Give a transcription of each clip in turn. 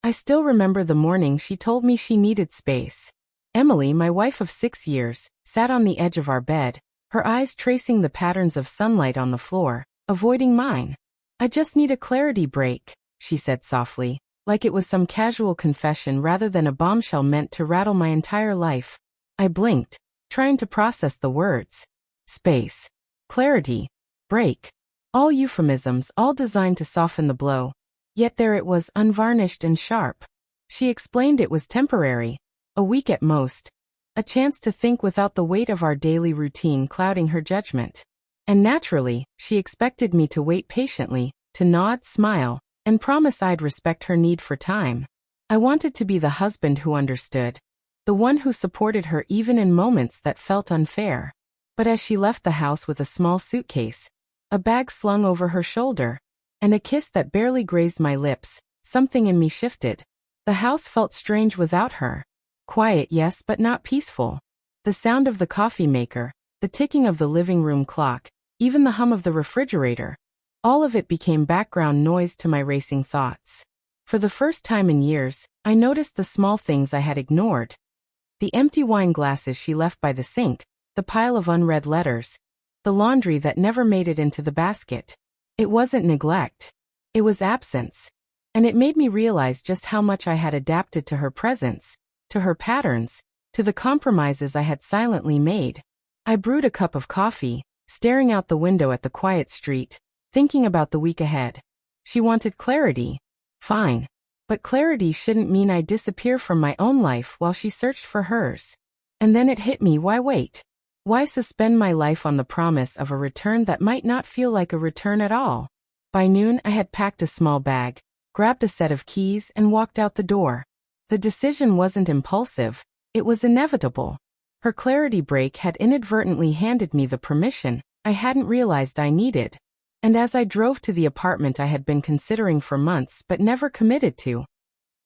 I still remember the morning she told me she needed space. Emily, my wife of 6 years, sat on the edge of our bed, her eyes tracing the patterns of sunlight on the floor, avoiding mine. "I just need a clarity break," she said softly, like it was some casual confession rather than a bombshell meant to rattle my entire life. I blinked, trying to process the words. Space. Clarity. Break. All euphemisms, all designed to soften the blow. Yet there it was, unvarnished and sharp. She explained it was temporary. A week at most. A chance to think without the weight of our daily routine clouding her judgment. And naturally, she expected me to wait patiently, to nod, smile, and promise I'd respect her need for time. I wanted to be the husband who understood. The one who supported her even in moments that felt unfair. But as she left the house with a small suitcase, a bag slung over her shoulder, and a kiss that barely grazed my lips, something in me shifted. The house felt strange without her. Quiet, yes, but not peaceful. The sound of the coffee maker, the ticking of the living room clock, even the hum of the refrigerator, all of it became background noise to my racing thoughts. For the first time in years, I noticed the small things I had ignored. The empty wine glasses she left by the sink, the pile of unread letters, the laundry that never made it into the basket. It wasn't neglect. It was absence. And it made me realize just how much I had adapted to her presence, to her patterns, to the compromises I had silently made. I brewed a cup of coffee, staring out the window at the quiet street, thinking about the week ahead. She wanted clarity. Fine. But clarity shouldn't mean I disappear from my own life while she searched for hers. And then it hit me, why wait? Why suspend my life on the promise of a return that might not feel like a return at all? By noon, I had packed a small bag, grabbed a set of keys, and walked out the door. The decision wasn't impulsive, it was inevitable. Her clarity break had inadvertently handed me the permission I hadn't realized I needed. And as I drove to the apartment I had been considering for months but never committed to,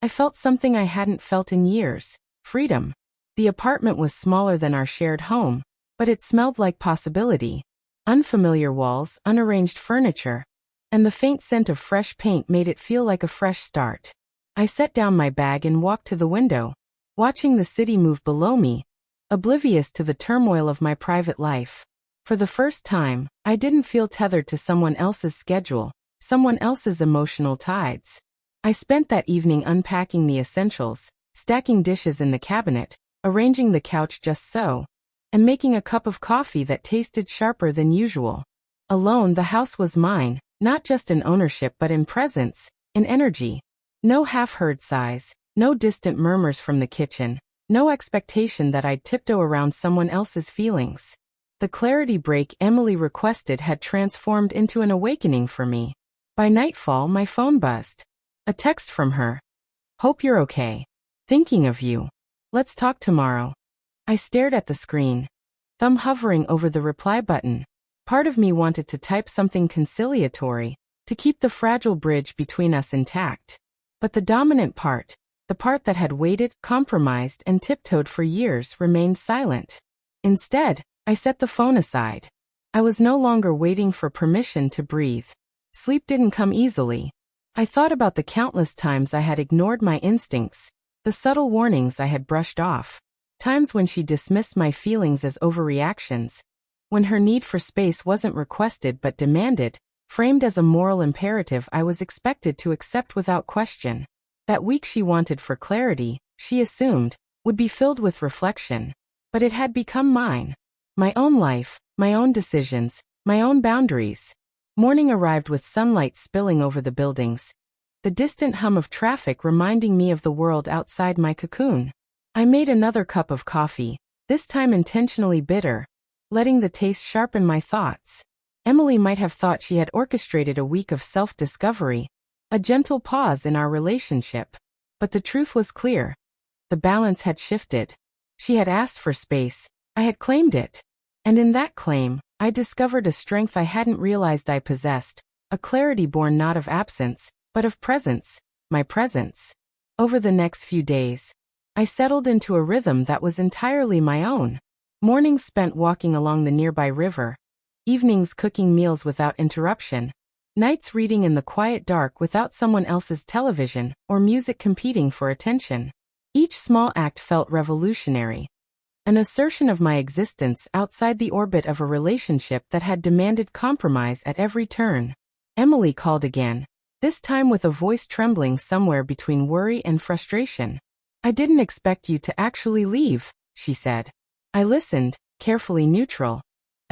I felt something I hadn't felt in years: freedom. The apartment was smaller than our shared home, but it smelled like possibility. Unfamiliar walls, unarranged furniture, and the faint scent of fresh paint made it feel like a fresh start. I set down my bag and walked to the window, watching the city move below me, oblivious to the turmoil of my private life. For the first time, I didn't feel tethered to someone else's schedule, someone else's emotional tides. I spent that evening unpacking the essentials, stacking dishes in the cabinet, arranging the couch just so, and making a cup of coffee that tasted sharper than usual. Alone, the house was mine, not just in ownership but in presence, in energy. No half-heard sighs, no distant murmurs from the kitchen, no expectation that I'd tiptoe around someone else's feelings. The clarity break Emily requested had transformed into an awakening for me. By nightfall, my phone buzzed. A text from her. "Hope you're okay. Thinking of you. Let's talk tomorrow." I stared at the screen, thumb hovering over the reply button. Part of me wanted to type something conciliatory, to keep the fragile bridge between us intact. But the dominant part, the part that had waited, compromised, and tiptoed for years, remained silent. Instead, I set the phone aside. I was no longer waiting for permission to breathe. Sleep didn't come easily. I thought about the countless times I had ignored my instincts, the subtle warnings I had brushed off, times when she dismissed my feelings as overreactions, when her need for space wasn't requested but demanded, framed as a moral imperative I was expected to accept without question. That week she wanted for clarity, she assumed, would be filled with reflection. But it had become mine. My own life, my own decisions, my own boundaries. Morning arrived with sunlight spilling over the buildings, the distant hum of traffic reminding me of the world outside my cocoon. I made another cup of coffee, this time intentionally bitter, letting the taste sharpen my thoughts. Emily might have thought she had orchestrated a week of self-discovery, a gentle pause in our relationship. But the truth was clear. The balance had shifted. She had asked for space, I had claimed it. And in that claim, I discovered a strength I hadn't realized I possessed, a clarity born not of absence, but of presence, my presence. Over the next few days, I settled into a rhythm that was entirely my own. Mornings spent walking along the nearby river, evenings cooking meals without interruption, Nights reading in the quiet dark without someone else's television or music competing for attention. Each small act felt revolutionary. An assertion of my existence outside the orbit of a relationship that had demanded compromise at every turn. Emily called again, this time with a voice trembling somewhere between worry and frustration. I didn't expect you to actually leave, she said. I listened, carefully neutral,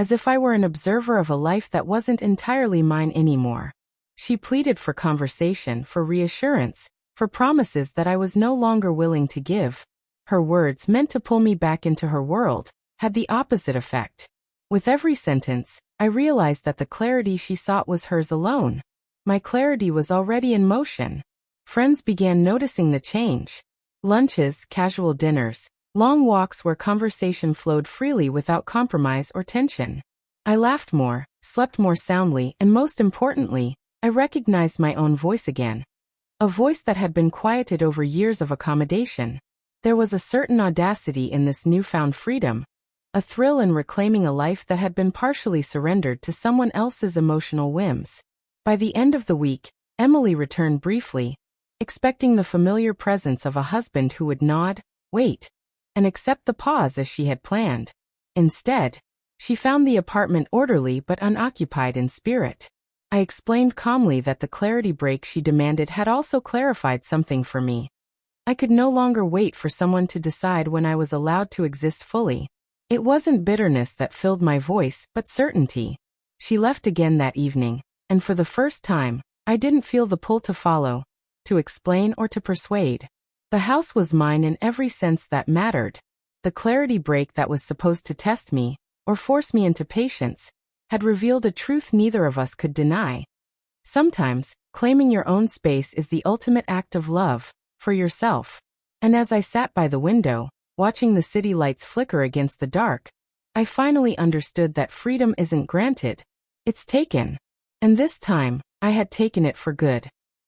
as if I were an observer of a life that wasn't entirely mine anymore. She pleaded for conversation, for reassurance, for promises that I was no longer willing to give. Her words, meant to pull me back into her world, had the opposite effect. With every sentence, I realized that the clarity she sought was hers alone. My clarity was already in motion. Friends began noticing the change. Lunches, casual dinners, long walks where conversation flowed freely without compromise or tension. I laughed more, slept more soundly, and most importantly, I recognized my own voice again. A voice that had been quieted over years of accommodation. There was a certain audacity in this newfound freedom, a thrill in reclaiming a life that had been partially surrendered to someone else's emotional whims. By the end of the week, Emily returned briefly, expecting the familiar presence of a husband who would nod, wait, and accept the pause as she had planned. Instead, she found the apartment orderly but unoccupied in spirit. I explained calmly that the clarity break she demanded had also clarified something for me. I could no longer wait for someone to decide when I was allowed to exist fully. It wasn't bitterness that filled my voice, but certainty. She left again that evening, and for the first time, I didn't feel the pull to follow, to explain or to persuade. The house was mine in every sense that mattered. The clarity break that was supposed to test me, or force me into patience, had revealed a truth neither of us could deny. Sometimes, claiming your own space is the ultimate act of love, for yourself. And as I sat by the window, watching the city lights flicker against the dark, I finally understood that freedom isn't granted, it's taken. And this time, I had taken it for good.